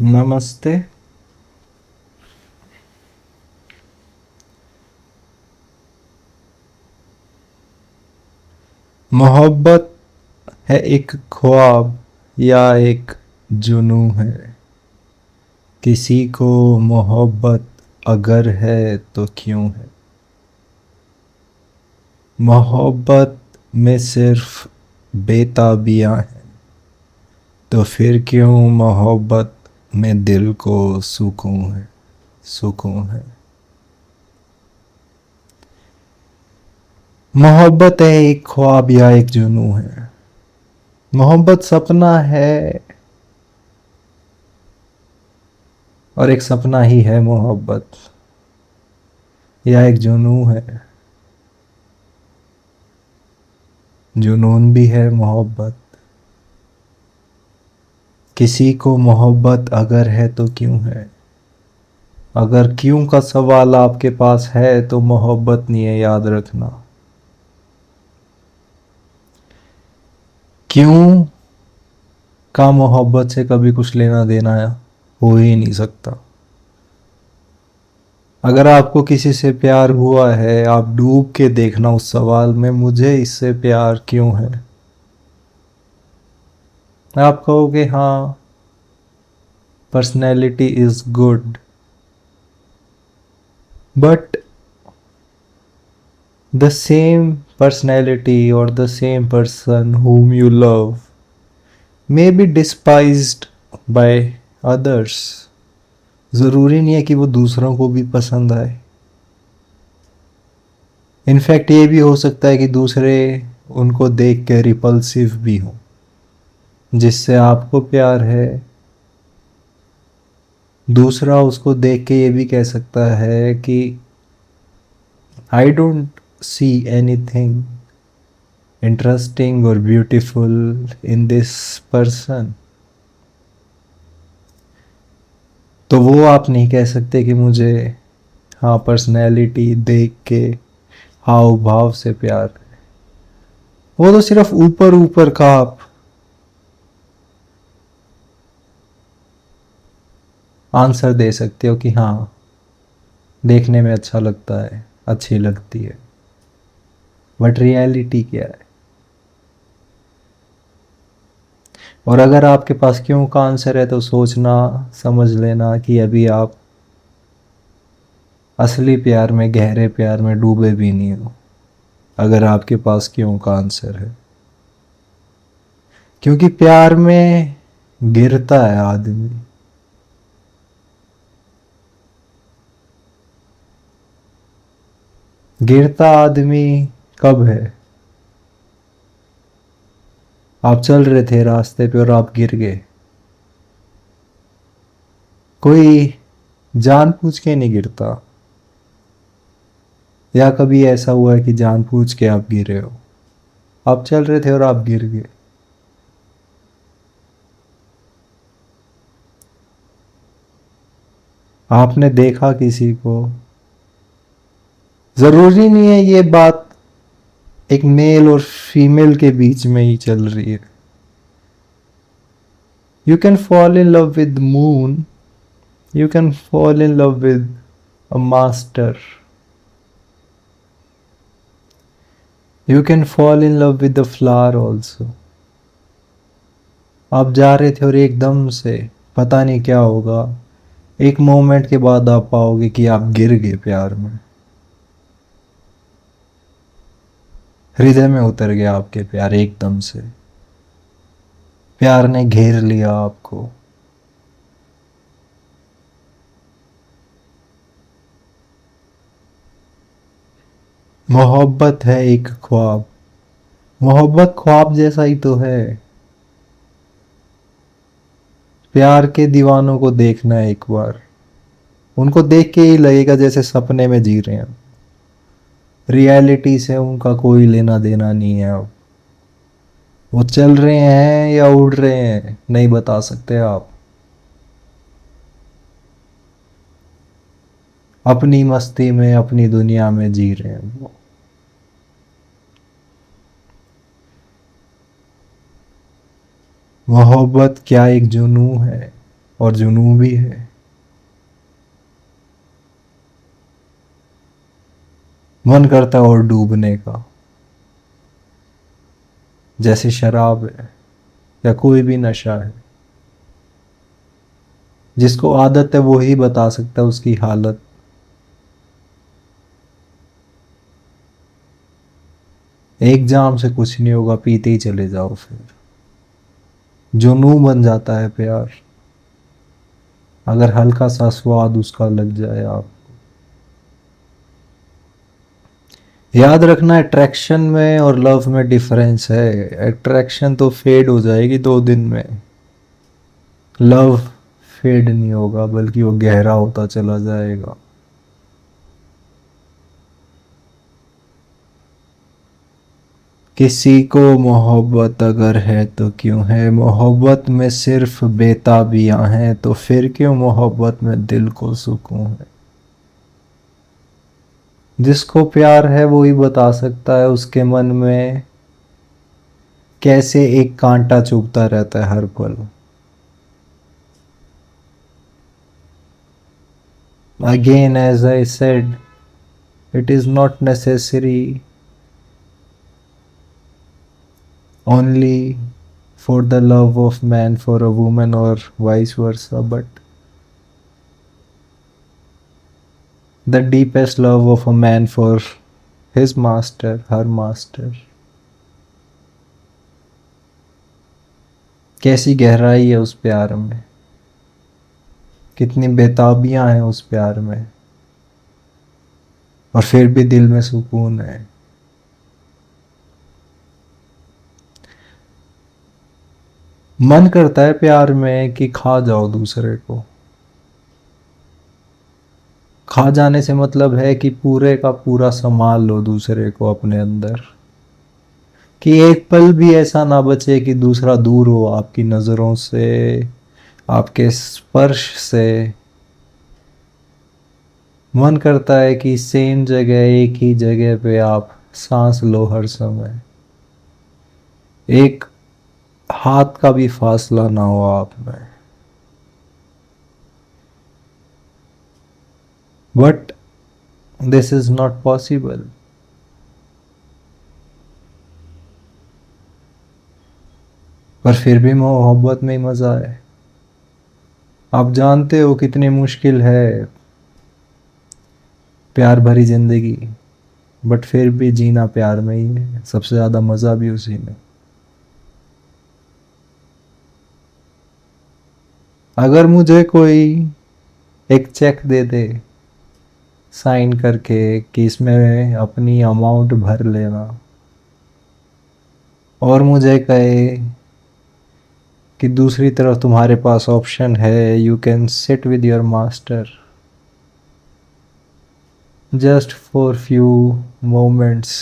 नमस्ते। मोहब्बत है एक ख्वाब या एक जुनून है। किसी को मोहब्बत अगर है तो क्यों है। मोहब्बत में सिर्फ बेताबियां हैं तो फिर क्यों मोहब्बत में दिल को सुकून है। सुकून है। मोहब्बत है एक ख्वाब या एक जुनून है। मोहब्बत सपना है और एक सपना ही है मोहब्बत या एक जुनून है। जुनून भी है मोहब्बत। किसी को मोहब्बत अगर है तो क्यों है। अगर क्यों का सवाल आपके पास है तो मोहब्बत नहीं है, याद रखना। क्यों का मोहब्बत से कभी कुछ लेना देना हो ही नहीं सकता। अगर आपको किसी से प्यार हुआ है, आप डूब के देखना उस सवाल में, मुझे इससे प्यार क्यों है। आप कहोगे हाँ, personality is good, but the same personality or the same person whom you love may be despised by others. जरूरी नहीं है कि वो दूसरों को भी पसंद आए। इनफैक्ट ये भी हो सकता है कि दूसरे उनको देख के रिपल्सिव भी हो। जिससे आपको प्यार है, दूसरा उसको देख के ये भी कह सकता है कि I don't see anything interesting और ब्यूटीफुल इन दिस पर्सन। तो वो आप नहीं कह सकते कि मुझे हाँ पर्सनैलिटी देख के हाव भाव से प्यार है। वो तो सिर्फ ऊपर ऊपर का आप आंसर दे सकते हो कि हाँ देखने में अच्छा लगता है, अच्छी लगती है, बट रियलिटी क्या है। और अगर आपके पास क्यों का आंसर है तो सोचना, समझ लेना कि अभी आप असली प्यार में, गहरे प्यार में डूबे भी नहीं हो। अगर आपके पास क्यों का आंसर है, क्योंकि प्यार में गिरता है आदमी। गिरता आदमी कब है। आप चल रहे थे रास्ते पे और आप गिर गए। कोई जानबूझ के नहीं गिरता। या कभी ऐसा हुआ है कि जानबूझ के आप गिरे हो। आप चल रहे थे और आप गिर गए। आपने देखा किसी को। जरूरी नहीं है ये बात एक मेल और फीमेल के बीच में ही चल रही है। You can fall in love with moon, you can fall in love with a master, you can fall in love with the flower also. आप जा रहे थे और एकदम से पता नहीं क्या होगा, एक मोमेंट के बाद आप पाओगे कि आप गिर गए प्यार में। हृदय में उतर गया आपके प्यार एकदम से। प्यार ने घेर लिया आपको। मोहब्बत है एक ख्वाब। मोहब्बत ख्वाब जैसा ही तो है। प्यार के दीवानों को देखना है एक बार, उनको देख के ही लगेगा जैसे सपने में जी रहे हैं। रियलिटी से उनका कोई लेना देना नहीं है। अब वो चल रहे हैं या उड़ रहे हैं नहीं बता सकते आप। अपनी मस्ती में, अपनी दुनिया में जी रहे हैं वो। मोहब्बत क्या एक जुनून है और जुनून भी है। मन करता है और डूबने का, जैसे शराब है या कोई भी नशा है। जिसको आदत है वो ही बता सकता है उसकी हालत। एक जाम से कुछ नहीं होगा, पीते ही चले जाओ, फिर जुनून बन जाता है प्यार, अगर हल्का सा स्वाद उसका लग जाए आप। याद रखना, अट्रैक्शन में और लव में डिफरेंस है। अट्रैक्शन तो फेड हो जाएगी 2 दिन में, लव फेड नहीं होगा बल्कि वो गहरा होता चला जाएगा। किसी को मोहब्बत अगर है तो क्यों है, मोहब्बत में सिर्फ बेताबियां हैं, तो फिर क्यों मोहब्बत में दिल को सुकून है। जिसको प्यार है वो ही बता सकता है उसके मन में कैसे एक कांटा चुभता रहता है हर पल। Again as I said, it is not necessary only for the love of man for a woman or vice versa, but the deepest love of a man for his master, her master. कैसी गहराई है उस प्यार में, कितनी बेताबियां हैं उस प्यार में, और फिर भी दिल में सुकून है। मन करता है प्यार में कि खा जाओ दूसरे को। खा जाने से मतलब है कि पूरे का पूरा संभाल लो दूसरे को अपने अंदर, कि एक पल भी ऐसा ना बचे कि दूसरा दूर हो आपकी नज़रों से, आपके स्पर्श से। मन करता है कि सेम जगह, एक ही जगह पे आप सांस लो हर समय, एक हाथ का भी फासला ना हो आप में। But this is not possible. पर फिर भी मोहब्बत में ही मजा है। आप जानते हो कितनी मुश्किल है प्यार भरी जिंदगी, बट फिर भी जीना प्यार में ही है, सबसे ज्यादा मजा भी उसी में। अगर मुझे कोई एक चेक दे दे साइन करके कि इसमें अपनी अमाउंट भर लेना, और मुझे कहे कि दूसरी तरफ तुम्हारे पास ऑप्शन है, you can sit with your master just for few moments,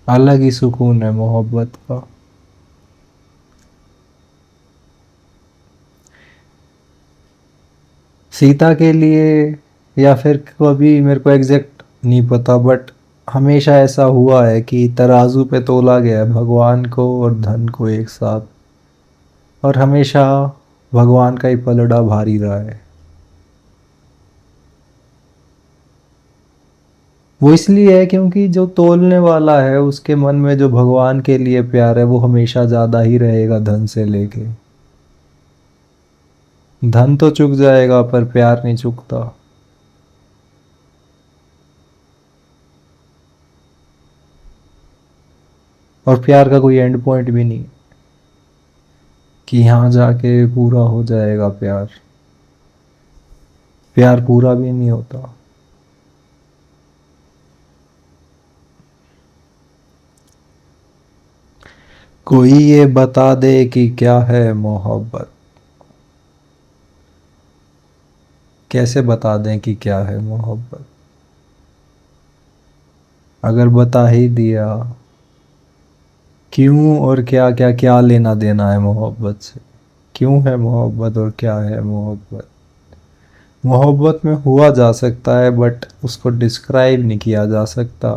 अलग ही सुकून है मोहब्बत का। सीता के लिए, या फिर कभी मेरे को एग्जैक्ट नहीं पता, बट हमेशा ऐसा हुआ है कि तराजू पे तोला गया है भगवान को और धन को एक साथ, और हमेशा भगवान का ही पलड़ा भारी रहा है। वो इसलिए है क्योंकि जो तोलने वाला है उसके मन में जो भगवान के लिए प्यार है वो हमेशा ज्यादा ही रहेगा धन से लेके। धन तो चुक जाएगा पर प्यार नहीं चुकता। और प्यार का कोई एंड पॉइंट भी नहीं कि यहाँ जाके पूरा हो जाएगा प्यार। प्यार पूरा भी नहीं होता। कोई ये बता दे कि क्या है मोहब्बत, कैसे बता दें कि क्या है मोहब्बत। अगर बता ही दिया क्यों और क्या क्या क्या लेना देना है मोहब्बत से? क्यों है मोहब्बत और क्या है मोहब्बत? मोहब्बत में हुआ जा सकता है बट उसको डिस्क्राइब नहीं किया जा सकता।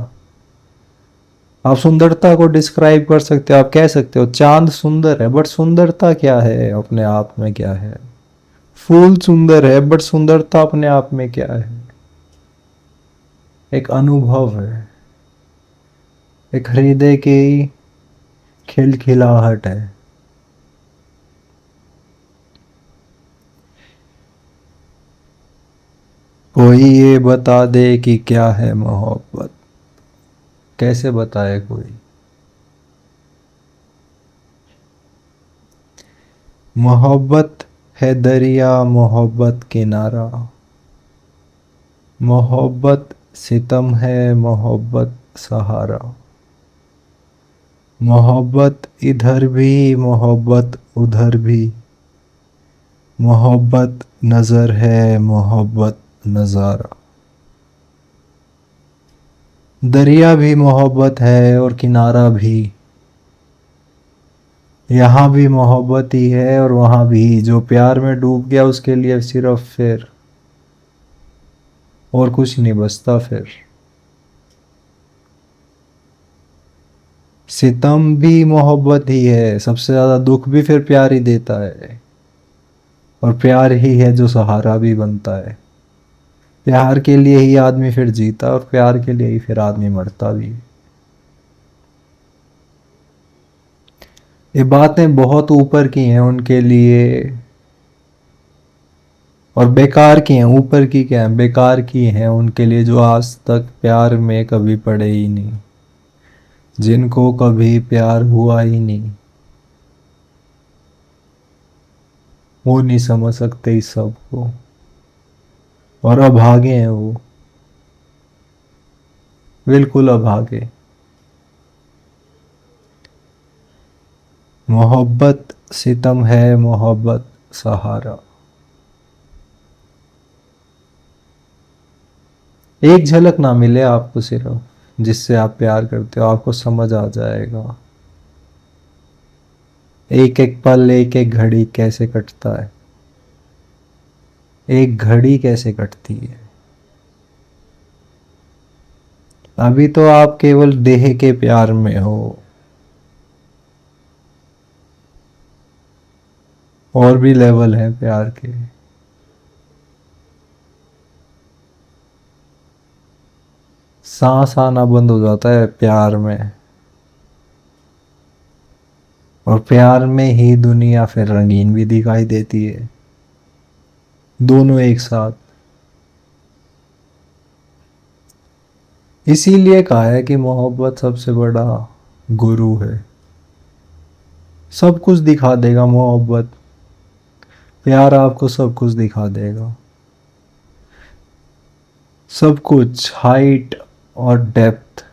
आप सुंदरता को डिस्क्राइब कर सकते हो, आप कह सकते हो चांद सुंदर है, बट सुंदरता क्या है अपने आप में, क्या है? फूल सुंदर है बट सुंदरता अपने आप में क्या है? एक अनुभव है, एक हृदय की खिलखिलाहट है। कोई ये बता दे कि क्या है मोहब्बत? कैसे बताए कोई? मोहब्बत है दरिया, मोहब्बत किनारा, मोहब्बत सितम है, मोहब्बत सहारा, मोहब्बत इधर भी, मोहब्बत उधर भी, मोहब्बत नजर है, मोहब्बत नजारा। दरिया भी मोहब्बत है और किनारा भी, यहाँ भी मोहब्बत ही है और वहाँ भी। जो प्यार में डूब गया उसके लिए सिर्फ फिर और कुछ नहीं बचता फिर। सितम भी मोहब्बत ही है, सबसे ज्यादा दुख भी फिर प्यार ही देता है, और प्यार ही है जो सहारा भी बनता है। प्यार के लिए ही आदमी फिर जीता और प्यार के लिए ही फिर आदमी मरता भी। ये बातें बहुत ऊपर की हैं उनके लिए, और बेकार की हैं। ऊपर की क्या है, बेकार की हैं उनके लिए जो आज तक प्यार में कभी पड़े ही नहीं, जिनको कभी प्यार हुआ ही नहीं। वो नहीं समझ सकते इस सब को, और अभागे हैं वो, बिल्कुल अभागे। मोहब्बत सितम है, मोहब्बत सहारा। एक झलक ना मिले आपको सिर्फ, जिससे आप प्यार करते हो, आपको समझ आ जाएगा एक एक पल, एक एक घड़ी कैसे कटता है, एक घड़ी कैसे कटती है। अभी तो आप केवल देह के प्यार में हो, और भी लेवल है प्यार के। सांस आना बंद हो जाता है प्यार में, और प्यार में ही दुनिया फिर रंगीन भी दिखाई देती है, दोनों एक साथ। इसीलिए कहा है कि मोहब्बत सबसे बड़ा गुरु है। सब कुछ दिखा देगा मोहब्बत, प्यार आपको सब कुछ दिखा देगा, सब कुछ, हाइट और डेप्थ।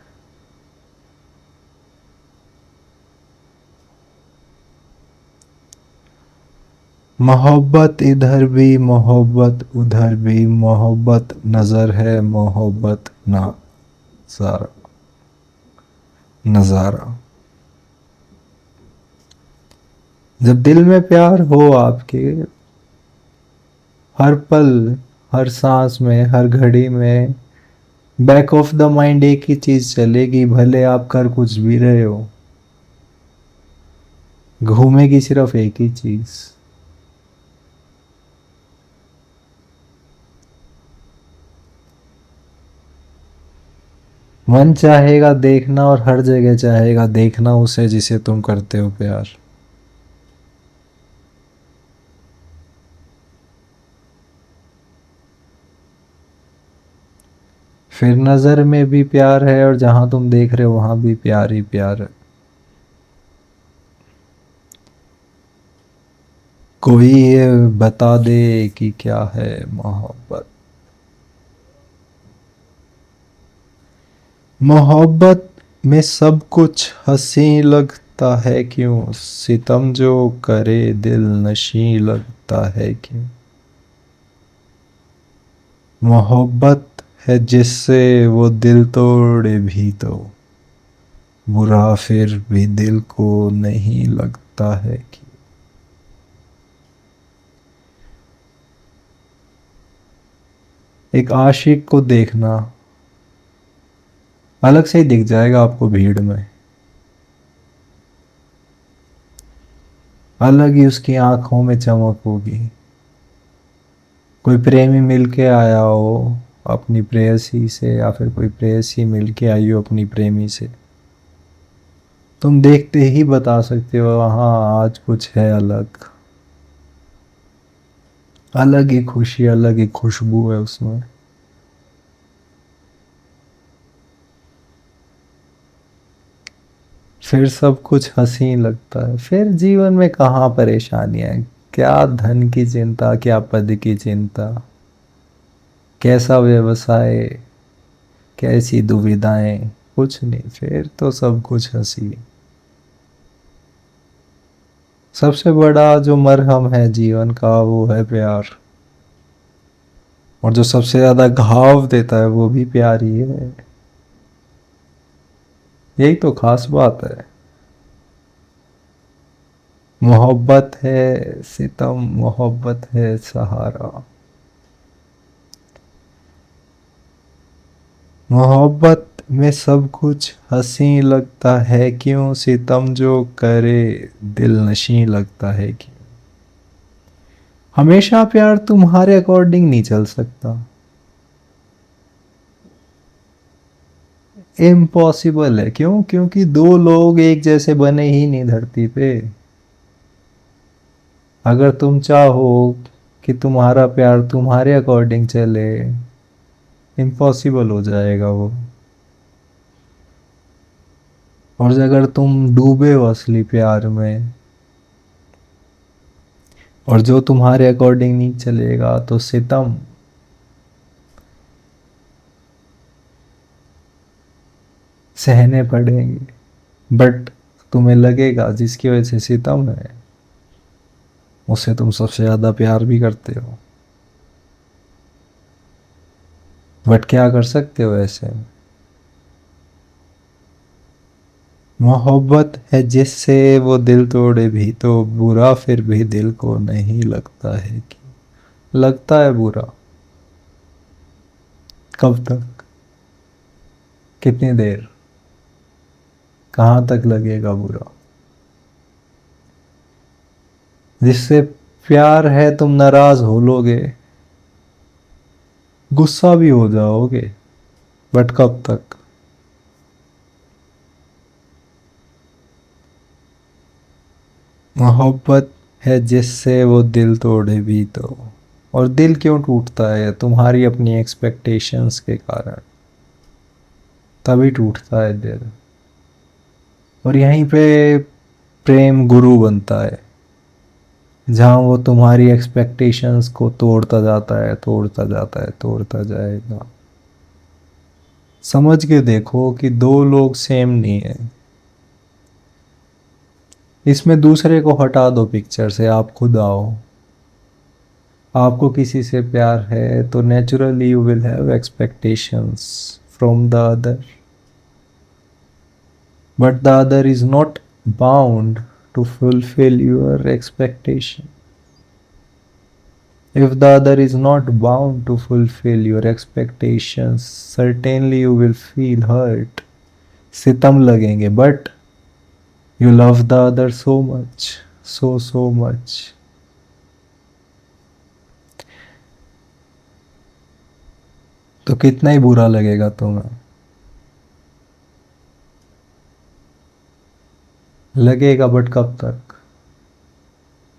मोहब्बत इधर भी, मोहब्बत उधर भी, मोहब्बत नजर है, मोहब्बत नजारा, नजारा। जब दिल में प्यार हो आपके, हर पल, हर सांस में, हर घड़ी में बैक ऑफ द माइंड एक ही चीज चलेगी, भले आप कर कुछ भी रहे हो, घूमेगी सिर्फ एक ही चीज। मन चाहेगा देखना और हर जगह चाहेगा देखना उसे जिसे तुम करते हो प्यार। फिर नजर में भी प्यार है और जहां तुम देख रहे हो वहां भी प्यार ही प्यार है। कोई ये बता दे कि क्या है मोहब्बत? मोहब्बत में सब कुछ हंसी लगता है क्यों, सितम जो करे दिल नशी लगता है क्यों। मोहब्बत है जिससे वो दिल तोड़े भी तो, बुरा फिर भी दिल को नहीं लगता है कि एक आशिक को देखना अलग से ही दिख जाएगा आपको भीड़ में, अलग ही उसकी आंखों में चमक होगी। कोई प्रेमी मिल के आया हो अपनी प्रेयसी से, या फिर कोई प्रेयसी मिल के आई हो अपनी प्रेमी से, तुम देखते ही बता सकते हो हाँ आज कुछ है अलग, अलग ही खुशी, अलग ही खुशबू है उसमें। फिर सब कुछ हसीन लगता है, फिर जीवन में कहाँ परेशानियां हैं, क्या धन की चिंता, क्या पद की चिंता, कैसा व्यवसाय, कैसी दुविधाएं, कुछ नहीं, फिर तो सब कुछ हंसी। सबसे बड़ा जो मरहम है जीवन का वो है प्यार, और जो सबसे ज्यादा घाव देता है वो भी प्यार ही है। यही तो खास बात है। मोहब्बत है सितम, मोहब्बत है सहारा। मोहब्बत में सब कुछ हंसी लगता है क्यों, सितम जो करे दिल नशी लगता है क्यों। हमेशा प्यार तुम्हारे अकॉर्डिंग नहीं चल सकता, इम्पॉसिबल है। क्यों? क्योंकि दो लोग एक जैसे बने ही नहीं धरती पे। अगर तुम चाहो कि तुम्हारा प्यार तुम्हारे अकॉर्डिंग चले, इम्पॉसिबल हो जाएगा वो। और अगर तुम डूबे हो असली प्यार में और जो तुम्हारे अकॉर्डिंग नहीं चलेगा तो सितम, सहने पड़ेंगे। बट तुम्हें लगेगा जिसकी वजह से सितम है उससे तुम सबसे ज्यादा प्यार भी करते हो। बट क्या कर सकते हो ऐसे। मोहब्बत है जिससे वो दिल तोड़े भी तो बुरा फिर भी दिल को नहीं लगता है कि, लगता है बुरा। कब तक, कितनी देर, कहां तक लगेगा बुरा। जिससे प्यार है तुम नाराज हो लोगे, गुस्सा भी हो जाओगे, बट कब तक। मोहब्बत है जिससे वो दिल तोड़े भी तो, और दिल क्यों टूटता है, तुम्हारी अपनी एक्सपेक्टेशंस के कारण तभी टूटता है दिल। और यहीं पे प्रेम गुरु बनता है, जहां वो तुम्हारी एक्सपेक्टेशंस को तोड़ता जाता है, तोड़ता जाता है, तोड़ता जाएगा। समझ के देखो कि दो लोग सेम नहीं है। इसमें दूसरे को हटा दो पिक्चर से, आप खुद आओ। आपको किसी से प्यार है तो naturally you will have expectations from the other, but the other is not bound to fulfill your expectation. If the other is not bound to fulfill your expectations, certainly you will feel hurt. सितम लगेंगे, but you love the other so much, so much. तो कितना ही बुरा लगेगा तुम्हें, लगेगा, but कब तक।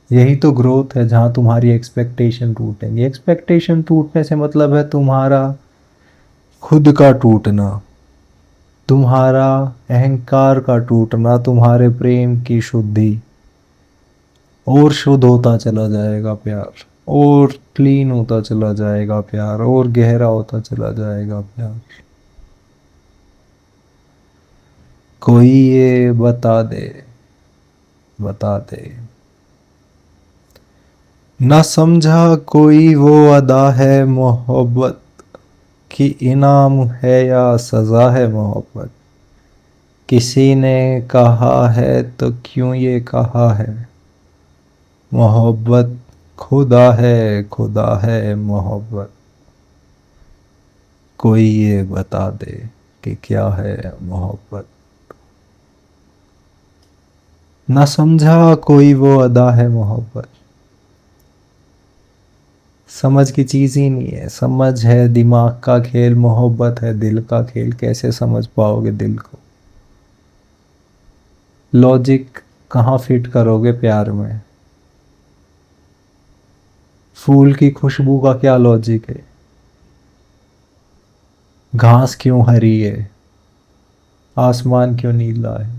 यही तो ग्रोथ है, जहां तुम्हारी एक्सपेक्टेशन टूटेंगी। एक्सपेक्टेशन टूटने से मतलब है तुम्हारा खुद का टूटना, तुम्हारा अहंकार का टूटना, तुम्हारे प्रेम की शुद्धि। और शुद्ध होता चला जाएगा प्यार, और क्लीन होता चला जाएगा प्यार, और गहरा होता चला जाएगा प्यार। कोई ये बता दे, बता दे, ना समझा कोई वो अदा है मोहब्बत की, इनाम है या सजा है मोहब्बत। किसी ने कहा है तो क्यों ये कहा है, मोहब्बत खुदा है मोहब्बत। कोई ये बता दे कि क्या है मोहब्बत। ना समझा कोई वो अदा है मोहब्बत। समझ की चीज ही नहीं है, समझ है दिमाग का खेल, मोहब्बत है दिल का खेल। कैसे समझ पाओगे दिल को? लॉजिक कहाँ फिट करोगे प्यार में? फूल की खुशबू का क्या लॉजिक है? घास क्यों हरी है, आसमान क्यों नीला है,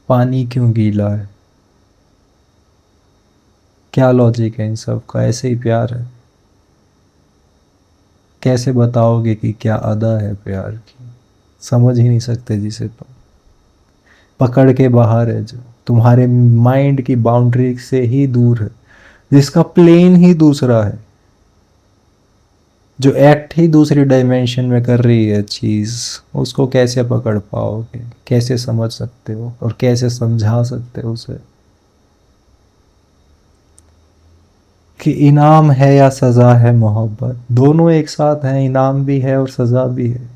पानी क्यों गीला है? क्या लॉजिक है इन सब का? ऐसे ही प्यार है। कैसे बताओगे कि क्या अदा है प्यार की? समझ ही नहीं सकते जिसे तुम पकड़ के बाहर है, जो तुम्हारे माइंड की बाउंड्री से ही दूर है, जिसका प्लेन ही दूसरा है, जो एक्ट ही दूसरी डायमेंशन में कर रही है चीज, उसको कैसे पकड़ पाओगे? कैसे समझ सकते हो और कैसे समझा सकते हो उसे कि इनाम है या सजा है मोहब्बत? दोनों एक साथ हैं, इनाम भी है और सजा भी है।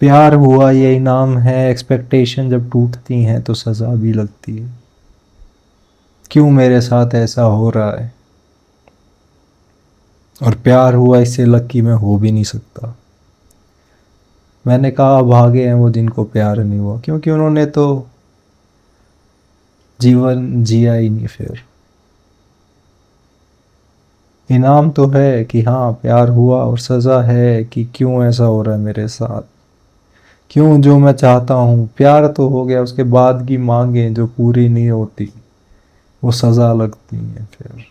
प्यार हुआ ये इनाम है, एक्सपेक्टेशन जब टूटती हैं तो सजा भी लगती है। क्यों मेरे साथ ऐसा हो रहा है? और प्यार हुआ इससे लकी मैं हो भी नहीं सकता। मैंने कहा भागे हैं वो जिनको प्यार नहीं हुआ, क्योंकि उन्होंने तो जीवन जिया ही नहीं। फिर इनाम तो है कि हाँ प्यार हुआ, और सजा है कि क्यों ऐसा हो रहा है मेरे साथ, क्यों जो मैं चाहता हूँ। प्यार तो हो गया, उसके बाद की मांगे जो पूरी नहीं होती वो सजा लगती हैं फिर।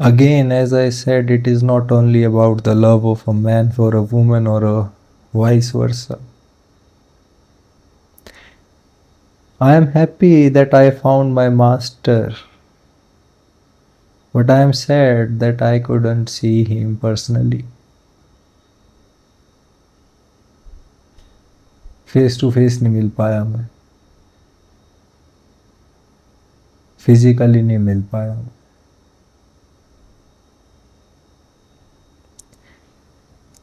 Again, as I said, it is not only about the love of a man for a woman or a vice versa. I am happy that I found my master, but I am sad that I couldn't see him personally. Face to face नहीं मिल पाया मैं, physically नहीं मिल पाया।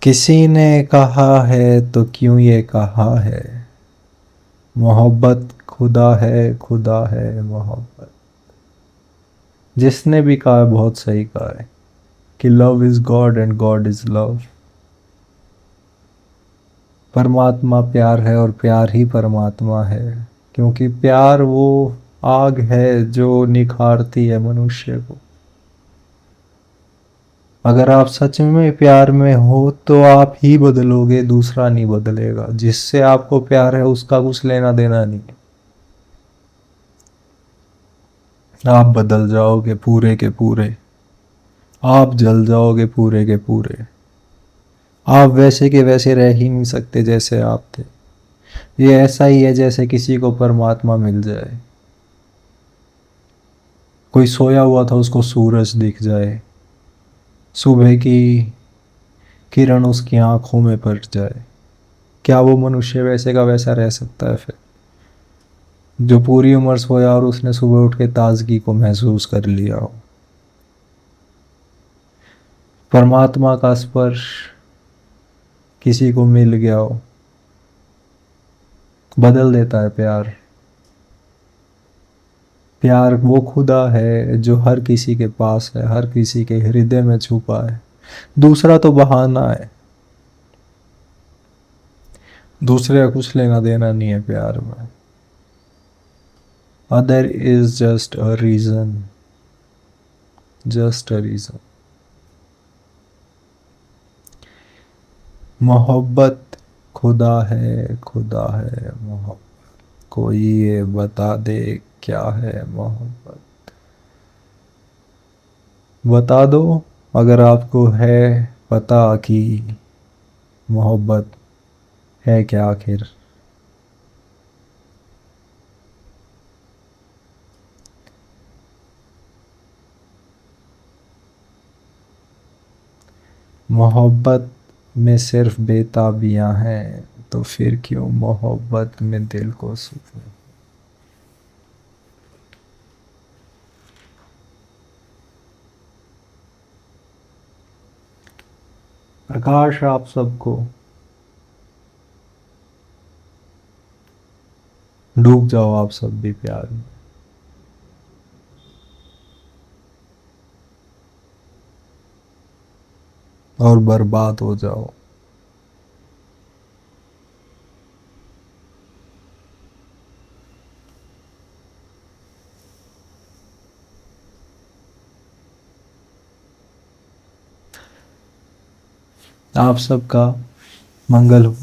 किसी ने कहा है तो क्यों ये कहा है, मोहब्बत खुदा है मोहब्बत। जिसने भी कहा बहुत सही कहा है कि love is God and God is love. परमात्मा प्यार है और प्यार ही परमात्मा है, क्योंकि प्यार वो आग है जो निखारती है मनुष्य को। अगर आप सच में प्यार में हो तो आप ही बदलोगे, दूसरा नहीं बदलेगा। जिससे आपको प्यार है उसका कुछ लेना देना नहीं है। आप बदल जाओगे पूरे के पूरे, आप जल जाओगे पूरे के पूरे। आप वैसे के वैसे रह ही नहीं सकते जैसे आप थे। ये ऐसा ही है जैसे किसी को परमात्मा मिल जाए, कोई सोया हुआ था उसको सूरज दिख जाए, सुबह की किरण उसकी आंखों में पड़ जाए, क्या वो मनुष्य वैसे का वैसा रह सकता है फिर? जो पूरी उम्र सोया और उसने सुबह उठ के ताजगी को महसूस कर लिया हो। परमात्मा का स्पर्श किसी को मिल गया हो, बदल देता है प्यार। प्यार वो खुदा है जो हर किसी के पास है, हर किसी के हृदय में छुपा है। दूसरा तो बहाना है, दूसरे का कुछ लेना देना नहीं है प्यार में। Other is just a reason, just a reason. मोहब्बत खुदा है मोहब्बत। कोई ये बता दे क्या है मोहब्बत। बता दो अगर आपको है पता कि मोहब्बत है क्या आखिर। मोहब्बत में सिर्फ बेताबियां हैं, तो फिर क्यों मोहब्बत में दिल को सुकून। प्रकाश आप सबको, डूब जाओ आप सब भी प्यार में। और बर्बाद हो जाओ। आप सबका मंगल हो।